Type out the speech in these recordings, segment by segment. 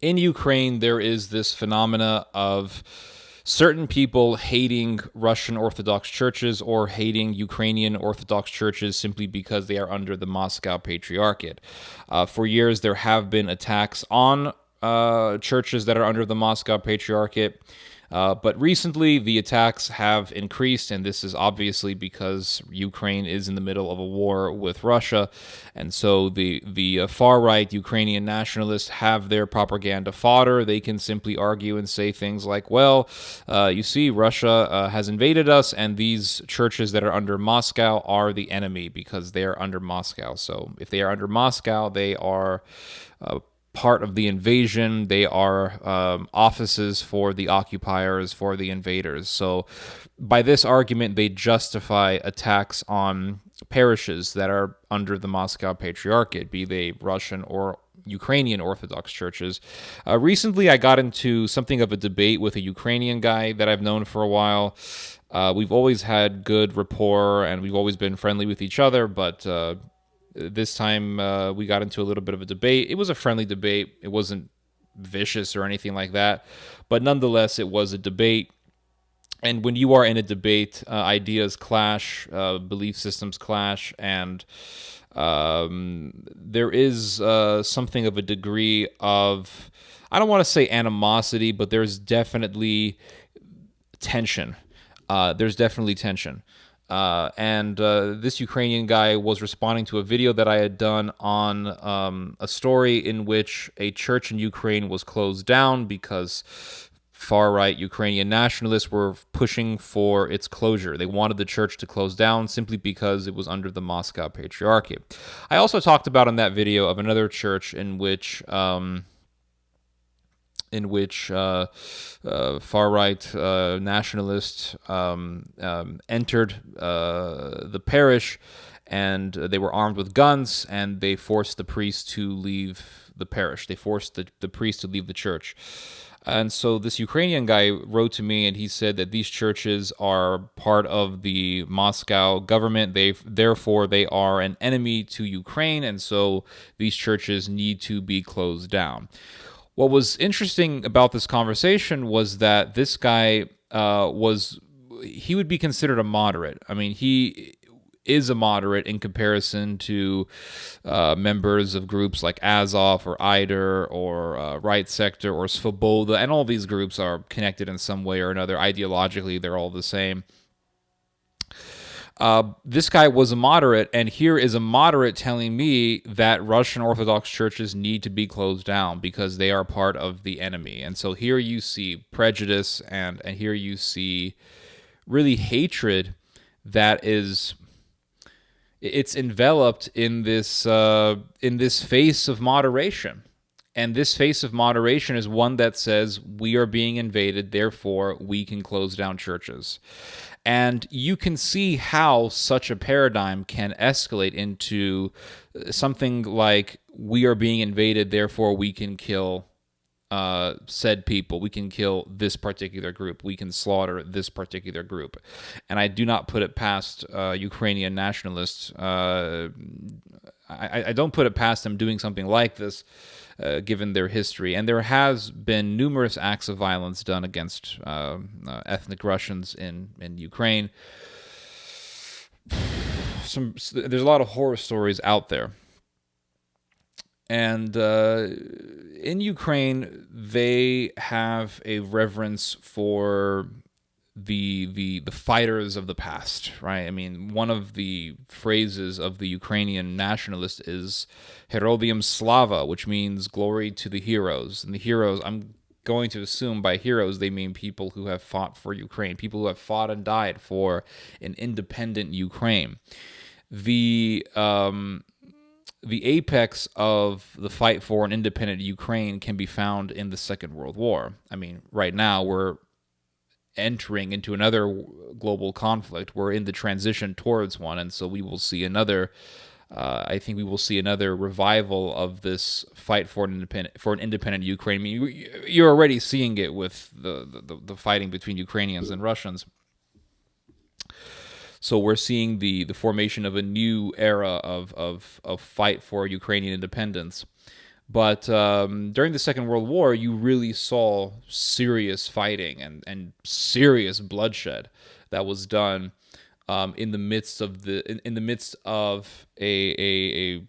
in Ukraine, there is this phenomena of certain people hating Russian Orthodox churches or hating Ukrainian Orthodox churches simply because they are under the Moscow Patriarchate. For years, there have been attacks on churches that are under the Moscow Patriarchate. But recently, the attacks have increased, and this is obviously because Ukraine is in the middle of a war with Russia, and so the far right Ukrainian nationalists have their propaganda fodder. They can simply argue and say things like, "Well, you see, Russia has invaded us, and these churches that are under Moscow are the enemy because they are under Moscow. So if they are under Moscow, they are." Part of the invasion. They are offices for the occupiers, for the invaders. So by this argument, they justify attacks on parishes that are under the Moscow Patriarchate, be they Russian or Ukrainian Orthodox churches. Recently, I got into something of a debate with a Ukrainian guy that I've known for a while. We've always had good rapport, and we've always been friendly with each other, but this time we got into a little bit of a debate. It was a friendly debate. It wasn't vicious or anything like that. But nonetheless, it was a debate. And when you are in a debate, ideas clash, belief systems clash, and there is something of a degree of, I don't want to say animosity, but there's definitely tension. There's definitely tension. And this Ukrainian guy was responding to a video that I had done on a story in which a church in Ukraine was closed down because far-right Ukrainian nationalists were pushing for its closure. They wanted the church to close down simply because it was under the Moscow Patriarchate. I also talked about in that video of another church in which far-right nationalists entered the parish, and they were armed with guns, and they forced the priest to leave the parish. They forced the priest to leave the church. And so this Ukrainian guy wrote to me, and he said that these churches are part of the Moscow government. Therefore, they are an enemy to Ukraine, and so these churches need to be closed down. What was interesting about this conversation was that this guy he would be considered a moderate. I mean, he is a moderate in comparison to members of groups like Azov or Eider or Right Sector or Svoboda, and all these groups are connected in some way or another. Ideologically, they're all the same. This guy was a moderate, and here is a moderate telling me that Russian Orthodox churches need to be closed down because they are part of the enemy. And so here you see prejudice, and here you see really hatred that it's enveloped in this face of moderation. And this face of moderation is one that says we are being invaded, therefore we can close down churches. And you can see how such a paradigm can escalate into something like we are being invaded, therefore we can kill said people. We can kill this particular group. We can slaughter this particular group. And I do not put it past Ukrainian nationalists. I don't put it past them doing something like this, given their history. And there has been numerous acts of violence done against ethnic Russians in Ukraine. There's a lot of horror stories out there. And in Ukraine, they have a reverence for the fighters of the past, right? I mean, one of the phrases of the Ukrainian nationalist is "Herodium Slava," which means glory to the heroes. And the heroes, I'm going to assume by heroes they mean people who have fought for Ukraine, people who have fought and died for an independent Ukraine. The apex of the fight for an independent Ukraine can be found in the Second World War. I mean, right now we're entering into another global conflict. We're in the transition towards one, and so we will see another. I think we will see another revival of this fight for an independent Ukraine. I mean, you're already seeing it with the fighting between Ukrainians and Russians. So we're seeing the formation of a new era of fight for Ukrainian independence. But during the Second World War, you really saw serious fighting and serious bloodshed that was done in the midst of in the midst of a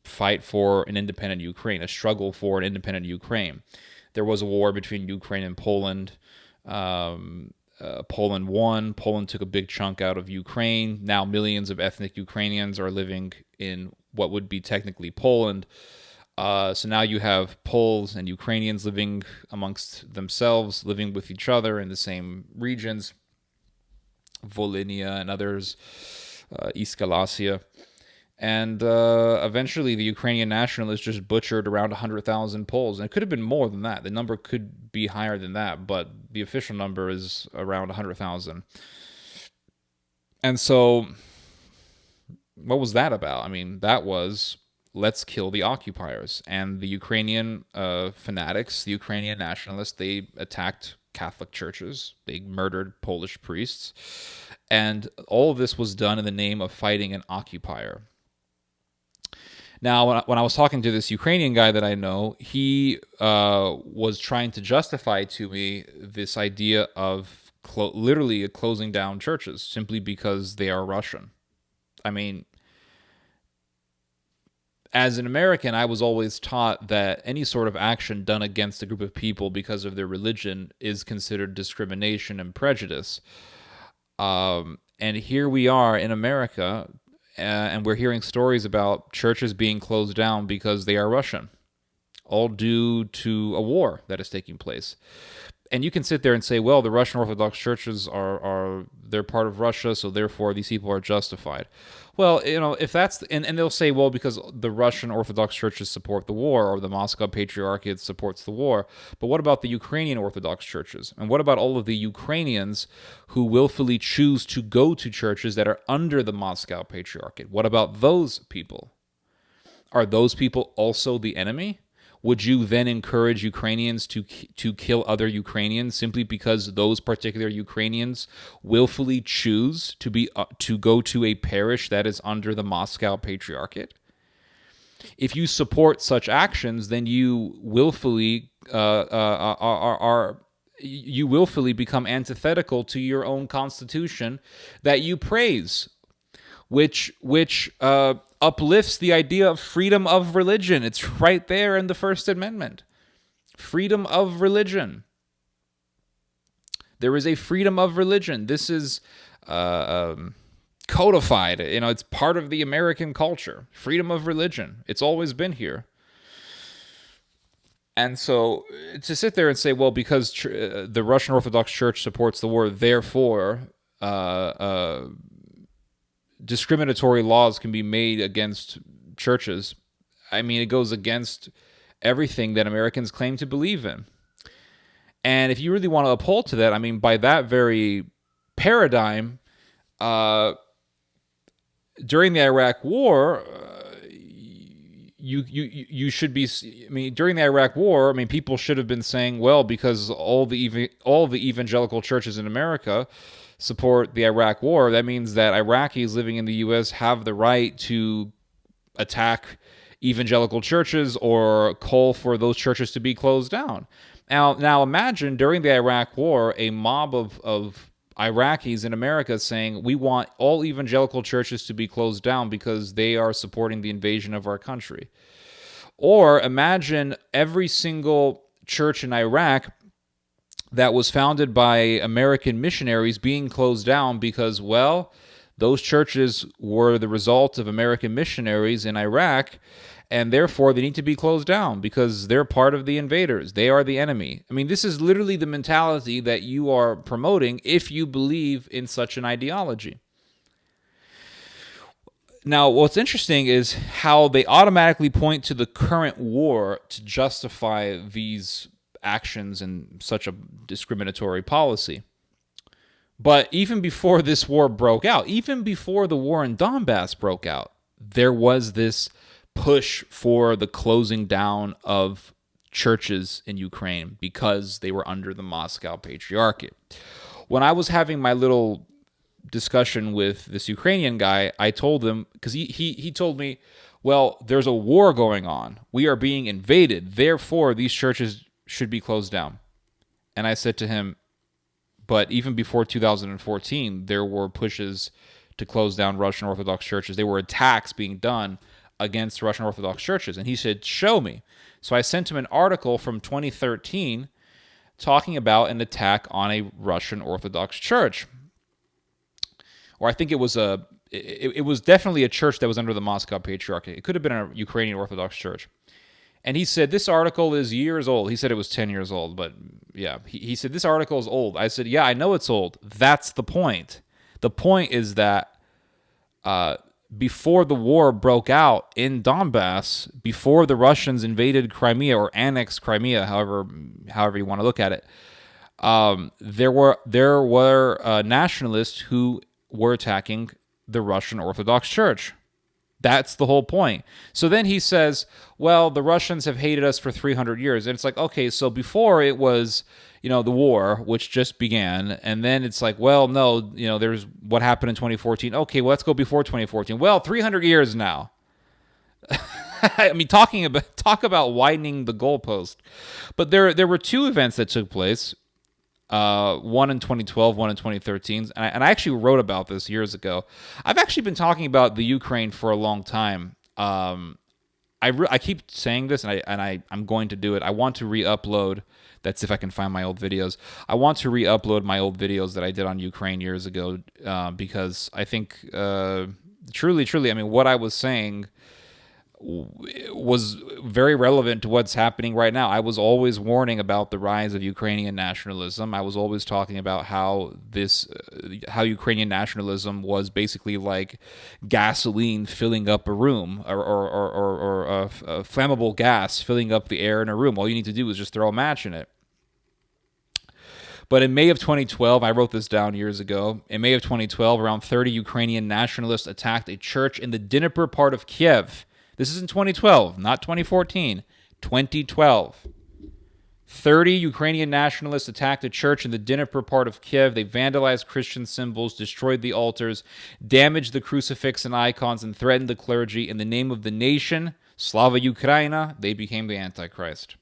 fight for an independent Ukraine, a struggle for an independent Ukraine. There was a war between Ukraine and Poland. Poland won. Poland took a big chunk out of Ukraine. Now millions of ethnic Ukrainians are living in what would be technically Poland. So now you have Poles and Ukrainians living amongst themselves, living with each other in the same regions, Volhynia and others, East Galicia. And eventually the Ukrainian nationalists just butchered around 100,000 Poles. And it could have been more than that. The number could be higher than that, but the official number is around 100,000. And so what was that about? I mean, that was, let's kill the occupiers. And the Ukrainian fanatics, the Ukrainian nationalists, they attacked Catholic churches. They murdered Polish priests. And all of this was done in the name of fighting an occupier. Now, when I was talking to this Ukrainian guy that I know, he was trying to justify to me this idea of literally closing down churches simply because they are Russian. I mean, as an American, I was always taught that any sort of action done against a group of people because of their religion is considered discrimination and prejudice. And here we are in America, and we're hearing stories about churches being closed down because they are Russian, all due to a war that is taking place. And you can sit there and say, well, the Russian Orthodox churches they're part of Russia, so therefore these people are justified. Well, if that's, and they'll say, well, because the Russian Orthodox churches support the war, or the Moscow Patriarchate supports the war. But what about the Ukrainian Orthodox churches? And what about all of the Ukrainians who willfully choose to go to churches that are under the Moscow Patriarchate? What about those people? Are those people also the enemy? Would you then encourage Ukrainians to kill other Ukrainians simply because those particular Ukrainians willfully choose to go to a parish that is under the Moscow Patriarchate? If you support such actions, then you willfully you willfully become antithetical to your own constitution that you praise, which uplifts the idea of freedom of religion. It's right there in the First Amendment. Freedom of religion. There is a freedom of religion. This is codified. It's part of the American culture. Freedom of religion. It's always been here. And so to sit there and say, well, because the Russian Orthodox Church supports the war, therefore discriminatory laws can be made against churches. I mean, it goes against everything that Americans claim to believe in. And if you really want to uphold to that, I mean, by that very paradigm, during the Iraq War, you should be. I mean, during the Iraq War, I mean, people should have been saying, well, because all the evangelical churches in America support the Iraq War, that means that Iraqis living in the U.S. have the right to attack evangelical churches or call for those churches to be closed down. Now imagine during the Iraq War, a mob of Iraqis in America saying, we want all evangelical churches to be closed down because they are supporting the invasion of our country. Or imagine every single church in Iraq that was founded by American missionaries being closed down because, well, those churches were the result of American missionaries in Iraq, and therefore they need to be closed down because they're part of the invaders. They are the enemy. I mean, this is literally the mentality that you are promoting if you believe in such an ideology. Now, what's interesting is how they automatically point to the current war to justify these actions and such a discriminatory policy. But even before this war broke out, even before the war in Donbass broke out, there was this push for the closing down of churches in Ukraine because they were under the Moscow Patriarchate. When I was having my little discussion with this Ukrainian guy, I told him, because he told me, well, there's a war going on. We are being invaded. Therefore, these churches should be closed down. And I said to him, but even before 2014, there were pushes to close down Russian Orthodox churches. There were attacks being done against Russian Orthodox churches. And he said, show me. So I sent him an article from 2013 talking about an attack on a Russian Orthodox church. Or I think it was definitely a church that was under the Moscow Patriarchate. It could have been a Ukrainian Orthodox church. And he said, this article is years old. He said it was 10 years old, but yeah. He said, this article is old. I said, yeah, I know it's old. That's the point. The point is that before the war broke out in Donbass, before the Russians invaded Crimea or annexed Crimea, however you want to look at it, there were nationalists who were attacking the Russian Orthodox Church. That's the whole point. So then he says, well, the Russians have hated us for 300 years. And it's like, okay, so before it was, the war, which just began. And then it's like, well, no, there's what happened in 2014. Okay, well, let's go before 2014. Well, 300 years now. I mean, talk about widening the goalpost. But there were two events that took place. One in 2012, one in 2013, and I actually wrote about this years ago. I've actually been talking about the Ukraine for a long time. I keep saying this, and I'm going to do it. I want to re-upload. That's if I can find my old videos. I want to re-upload my old videos that I did on Ukraine years ago because I think truly, I mean, what I was saying was very relevant to what's happening right now. I was always warning about the rise of Ukrainian nationalism. I was always talking about how Ukrainian nationalism was basically like gasoline filling up a room, or flammable gas filling up the air in a room. All you need to do is just throw a match in it. But in May of 2012, I wrote this down years ago. In May of 2012, around 30 Ukrainian nationalists attacked a church in the Dnipro part of Kiev. This is in 2012, not 2014. 2012. 30 Ukrainian nationalists attacked a church in the Dnipro part of Kiev. They vandalized Christian symbols, destroyed the altars, damaged the crucifix and icons, and threatened the clergy. In the name of the nation, Slava Ukraina, they became the Antichrist.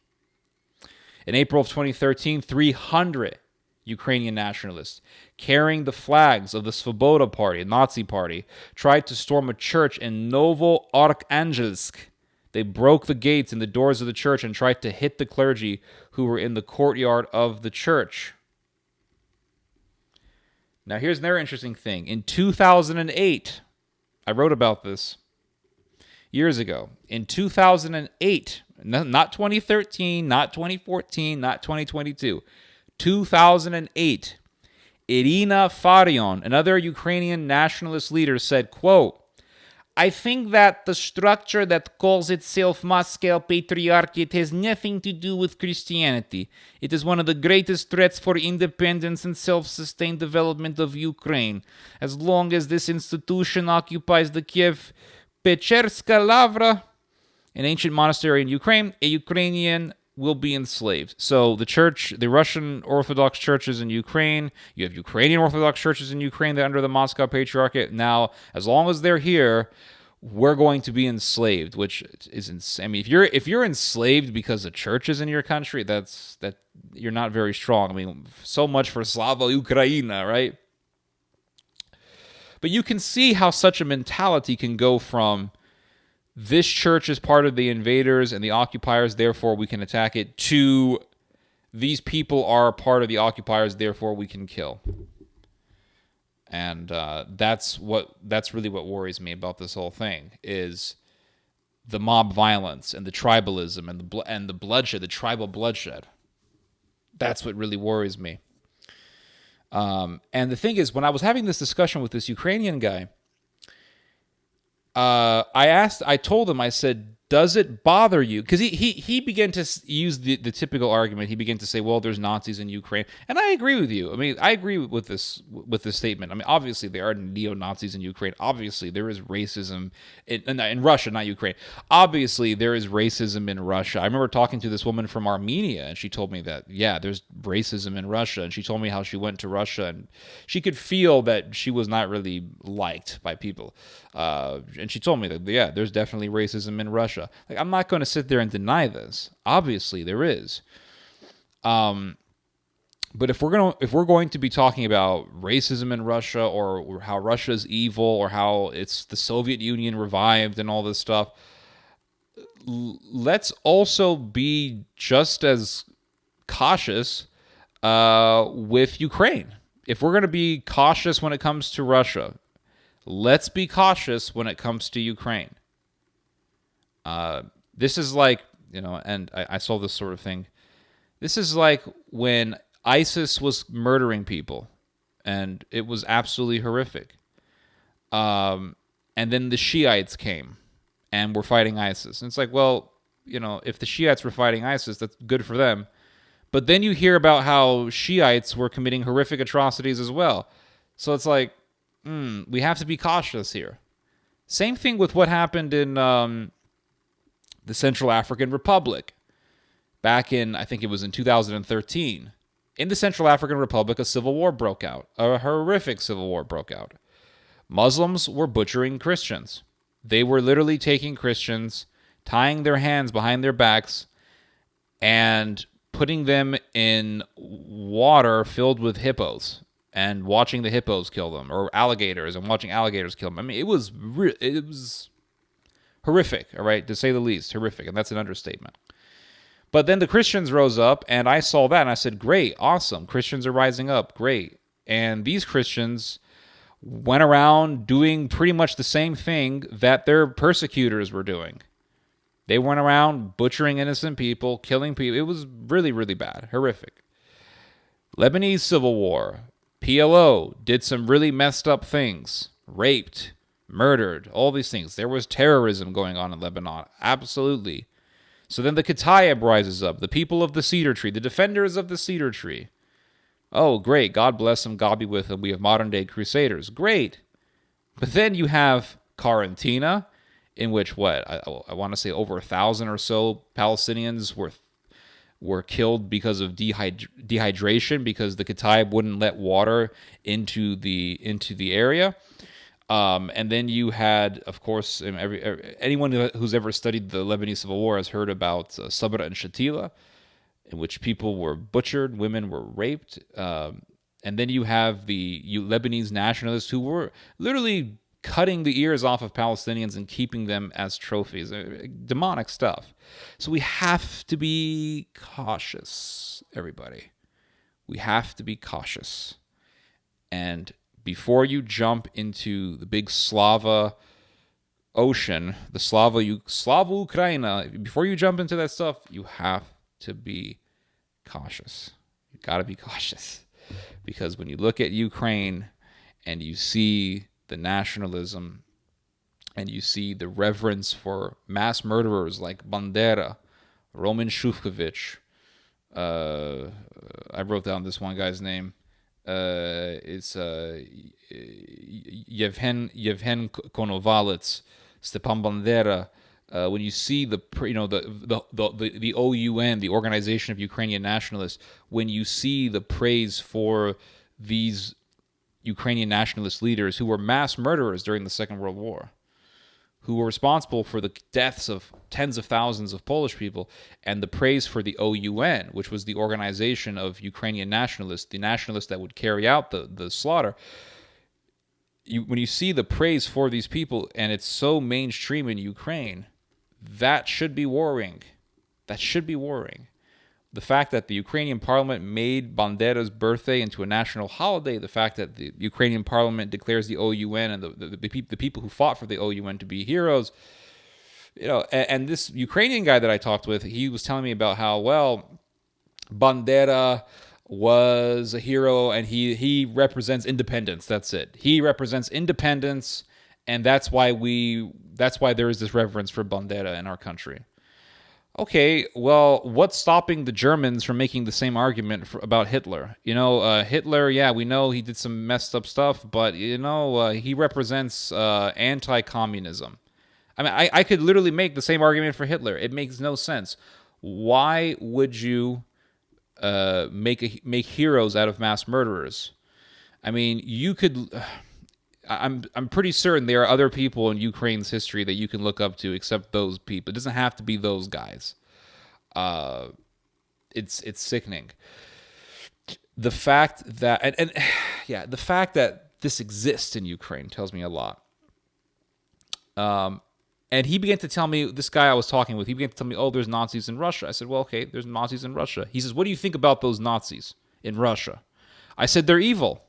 In April of 2013, 300 Ukrainian nationalists, carrying the flags of the Svoboda Party, a Nazi party, tried to storm a church in Novo-Arkhangelsk. They broke the gates and the doors of the church and tried to hit the clergy who were in the courtyard of the church. Now here's another interesting thing. In 2008, I wrote about this years ago. In 2008, not 2013, not 2014, not 2022, 2008, Irina Farion, another Ukrainian nationalist leader, said, quote, I think that the structure that calls itself Moscow Patriarchate has nothing to do with Christianity. It is one of the greatest threats for independence and self-sustained development of Ukraine. As long as this institution occupies the Kiev Pecherska Lavra, an ancient monastery in Ukraine, a Ukrainian will be enslaved. So the Russian Orthodox churches in Ukraine, you have Ukrainian Orthodox churches in Ukraine that are under the Moscow Patriarchate. Now, as long as they're here, we're going to be enslaved, which is insane. I mean, if you're enslaved because of churches in your country, that you're not very strong. I mean, so much for Slava Ukraina, right? But you can see how such a mentality can go from this church is part of the invaders and the occupiers, therefore we can attack it, to these people are part of the occupiers, therefore we can kill. And that's really what worries me about this whole thing, is the mob violence and the tribalism and the bloodshed, the tribal bloodshed. That's what really worries me. And the thing is, when I was having this discussion with this Ukrainian guy, I told him, I said, does it bother you? Because he began to use the typical argument. He began to say, well, there's Nazis in Ukraine. And I agree with you. I mean, I agree with this statement. I mean, obviously, there are neo-Nazis in Ukraine. Obviously, there is racism in Russia, not Ukraine. Obviously, there is racism in Russia. I remember talking to this woman from Armenia, and she told me that, yeah, there's racism in Russia. And she told me how she went to Russia, and she could feel that she was not really liked by people. And she told me that, yeah, there's definitely racism in Russia. Like, I'm not going to sit there and deny this. Obviously, there is. But if we're going to be talking about racism in Russia, or how Russia is evil, or how it's the Soviet Union revived and all this stuff, let's also be just as cautious with Ukraine. If we're going to be cautious when it comes to Russia, let's be cautious when it comes to Ukraine. This is like, and I saw this sort of thing. This is like when ISIS was murdering people, and it was absolutely horrific. And then the Shiites came and were fighting ISIS. And it's like, well, if the Shiites were fighting ISIS, that's good for them. But then you hear about how Shiites were committing horrific atrocities as well. So it's like, we have to be cautious here. Same thing with what happened in the Central African Republic. Back in, I think it was in 2013. In the Central African Republic, a civil war broke out. A horrific civil war broke out. Muslims were butchering Christians. They were literally taking Christians, tying their hands behind their backs, and putting them in water filled with hippos and watching the hippos kill them, or alligators and watching alligators kill them. I mean, it was horrific, all right, to say the least, horrific, and that's an understatement. But then the Christians rose up, and I saw that, and I said, great, awesome, Christians are rising up, great. And these Christians went around doing pretty much the same thing that their persecutors were doing. They went around butchering innocent people, killing people. It was really, really bad, horrific. Lebanese civil war, PLO did some really messed up things, raped, murdered, all these things. There was terrorism going on in Lebanon, absolutely. So then the Kataib rises up, the people of the cedar tree, the defenders of the cedar tree. Oh, great, God bless them, God be with them. We have modern-day crusaders, great. But then you have Quarantina, in which, I want to say over 1,000 or so Palestinians were killed because of dehydration, because the Kataib wouldn't let water into the area. And then you had, of course, anyone who's ever studied the Lebanese Civil War has heard about Sabra and Shatila, in which people were butchered, women were raped. And then you have the Lebanese nationalists who were literally cutting the ears off of Palestinians and keeping them as trophies. Demonic stuff. So we have to be cautious, everybody. We have to be cautious. And before you jump into the big Slava ocean, the Slava Ukraina, before you jump into that stuff, you have to be cautious. You got to be cautious. Because when you look at Ukraine and you see the nationalism and you see the reverence for mass murderers like Bandera, Roman Shufkovich, I wrote down this one guy's name. It's Yevhen Konovalets, Stepan Bandera. When you see the OUN, the Organization of Ukrainian Nationalists, when you see the praise for these Ukrainian nationalist leaders who were mass murderers during the Second World War, who were responsible for the deaths of tens of thousands of Polish people, and the praise for the OUN, which was the organization of Ukrainian nationalists, the nationalists that would carry out the slaughter. When you see the praise for these people, and it's so mainstream in Ukraine, that should be worrying. That should be worrying. The fact that the Ukrainian parliament made Bandera's birthday into a national holiday, the fact that the Ukrainian parliament declares the OUN and the people who fought for the OUN to be heroes, and this Ukrainian guy that I talked with, he was telling me about how, well, Bandera was a hero and he represents independence. That's it. He represents independence And that's why there is this reverence for Bandera in our country. Okay, well, what's stopping the Germans from making the same argument about Hitler? Hitler, yeah, we know he did some messed up stuff, but, he represents anti-communism. I mean, I could literally make the same argument for Hitler. It makes no sense. Why would you make heroes out of mass murderers? I mean, you could... I'm pretty certain there are other people in Ukraine's history that you can look up to except those people. It doesn't have to be those guys. It's sickening. The fact that the fact that this exists in Ukraine tells me a lot. And he began to tell me, this guy I was talking with, he began to tell me, oh, there's Nazis in Russia. I said, well, okay, there's Nazis in Russia. He says, what do you think about those Nazis in Russia? I said, they're evil.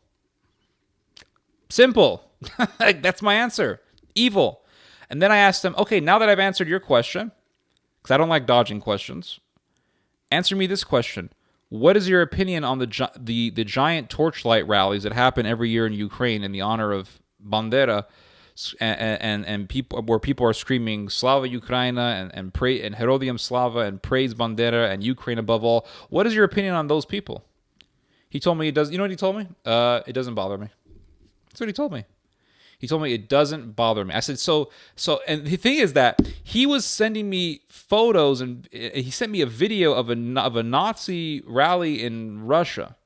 Simple. That's my answer. Evil. And then I asked him, okay, now that I've answered your question, because I don't like dodging questions, answer me this question. What is your opinion on the giant torchlight rallies that happen every year in Ukraine in the honor of Bandera and people, where people are screaming Slava Ukraina and pray and Herodium Slava and praise Bandera and Ukraine above all? What is your opinion on those people? He told me it does. You know what he told me? It doesn't bother me. That's what he told me. He told me it doesn't bother me. I said, so, and the thing is that he was sending me photos, and he sent me a video of a Nazi rally in Russia.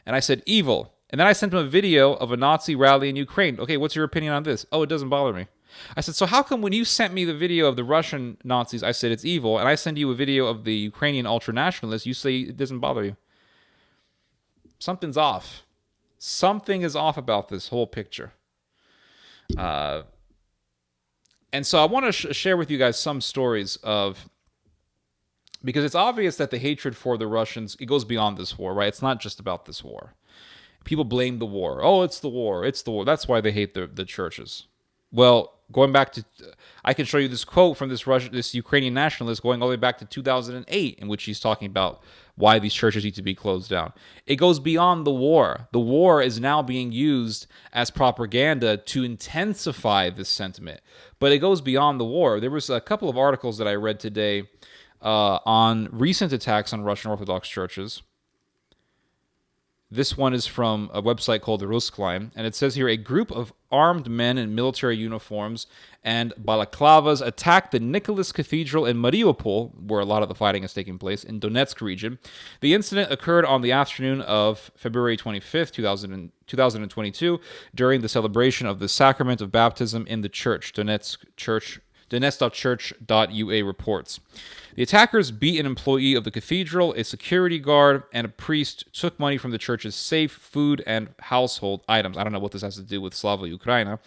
And I said, evil. And then I sent him a video of a Nazi rally in Ukraine. Okay, what's your opinion on this? Oh, it doesn't bother me. I said, so how come when you sent me the video of the Russian Nazis, I said it's evil, and I send you a video of the Ukrainian ultranationalists, you say it doesn't bother you? Something's off. Something is off about this whole picture. And so I want to share with you guys some stories of, because it's obvious that the hatred for the Russians, it goes beyond this war, right? It's not just about this war. People blame the war. Oh, it's the war. It's the war. That's why they hate the churches. Well, going back to, I can show you this quote from this Ukrainian nationalist going all the way back to 2008, in which he's talking about why these churches need to be closed down. It goes beyond the war. The war is now being used as propaganda to intensify this sentiment. But it goes beyond the war. There was a couple of articles that I read today on recent attacks on Russian Orthodox churches. This one is from a website called the Ruskline, and it says here, a group of armed men in military uniforms and balaclavas attacked the Nicholas Cathedral in Mariupol, where a lot of the fighting is taking place, in Donetsk region. The incident occurred on the afternoon of February 25th, 2022, during the celebration of the sacrament of baptism in the church, Donetsk.church.ua reports. The attackers beat an employee of the cathedral, a security guard, and a priest, took money from the church's safe, food, and household items. I don't know what this has to do with Slava Ukraina.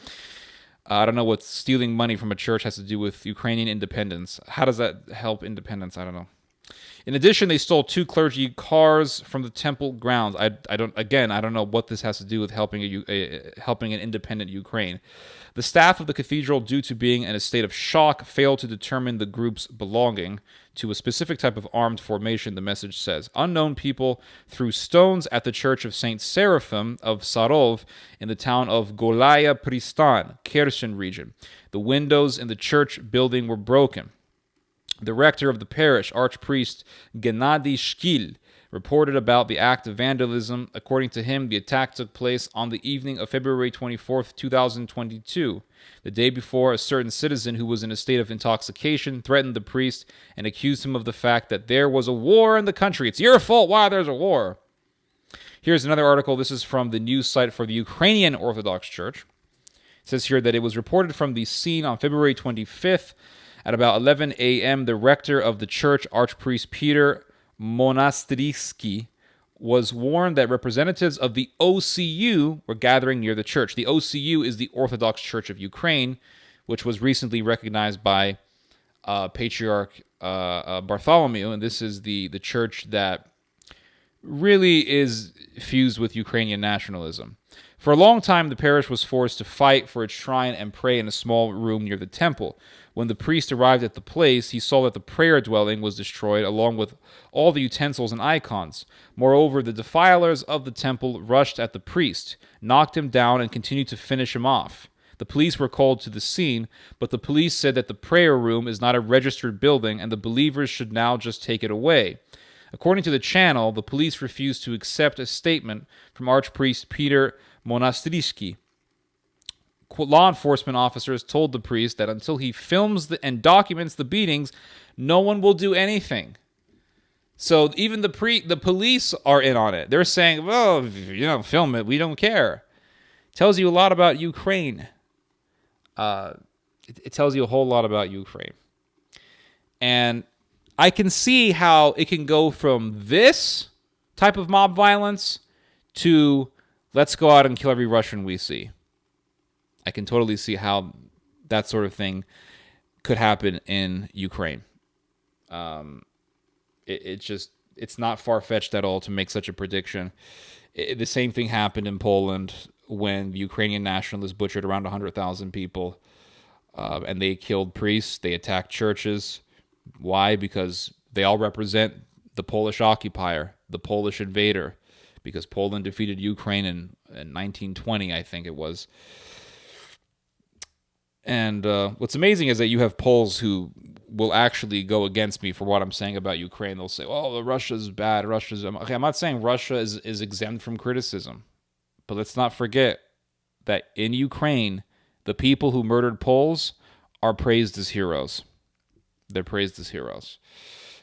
I don't know what stealing money from a church has to do with Ukrainian independence. How does that help independence? I don't know. In addition, they stole 2 clergy cars from the temple grounds. I don't know what this has to do with helping an independent Ukraine. The staff of the cathedral, due to being in a state of shock, failed to determine the group's belonging to a specific type of armed formation, the message says. Unknown people threw stones at the church of St. Seraphim of Sarov in the town of Golaya Pristan, Kherson region. The windows in the church building were broken. The rector of the parish, Archpriest Gennady Shkil, reported about the act of vandalism. According to him, the attack took place on the evening of February 24th, 2022. The day before, a certain citizen who was in a state of intoxication threatened the priest and accused him of the fact that there was a war in the country. It's your fault why there's a war. Here's another article. This is from the news site for the Ukrainian Orthodox Church. It says here that it was reported from the scene on February 25th at about 11 a.m. The rector of the church, Archpriest Peter Monastyrsky, was warned that representatives of the OCU were gathering near the church. The OCU is the Orthodox Church of Ukraine, which was recently recognized by Patriarch Bartholomew, and this is the church that really is fused with Ukrainian nationalism. For a long time, the parish was forced to fight for its shrine and pray in a small room near the temple. When the priest arrived at the place, he saw that the prayer dwelling was destroyed, along with all the utensils and icons. Moreover, the defilers of the temple rushed at the priest, knocked him down, and continued to finish him off. The police were called to the scene, but the police said that the prayer room is not a registered building and the believers should now just take it away. According to the channel, the police refused to accept a statement from Archpriest Peter Monastyrsky. Law enforcement officers told the priest that until he films and documents the beatings, no one will do anything. So even the police are in on it. They're saying, well, if you don't film it, we don't care. Tells you a lot about Ukraine. It tells you a whole lot about Ukraine. And I can see how it can go from this type of mob violence to let's go out and kill every Russian we see. I can totally see how that sort of thing could happen in Ukraine. It's not far-fetched at all to make such a prediction. The same thing happened in Poland when the Ukrainian nationalists butchered around 100,000 people, and they killed priests, they attacked churches. Why? Because they all represent the Polish occupier, the Polish invader, because Poland defeated Ukraine in 1920, I think it was. And what's amazing is that you have Poles who will actually go against me for what I'm saying about Ukraine. They'll say, "Oh, Russia's bad. Russia's..." Okay, I'm not saying Russia is exempt from criticism, but let's not forget that in Ukraine, the people who murdered Poles are praised as heroes. They're praised as heroes.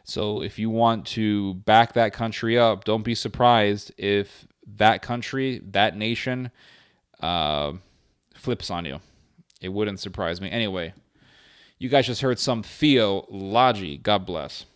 So if you want to back that country up, don't be surprised if that country, that nation, flips on you. It wouldn't surprise me. Anyway, you guys just heard some theology. God bless.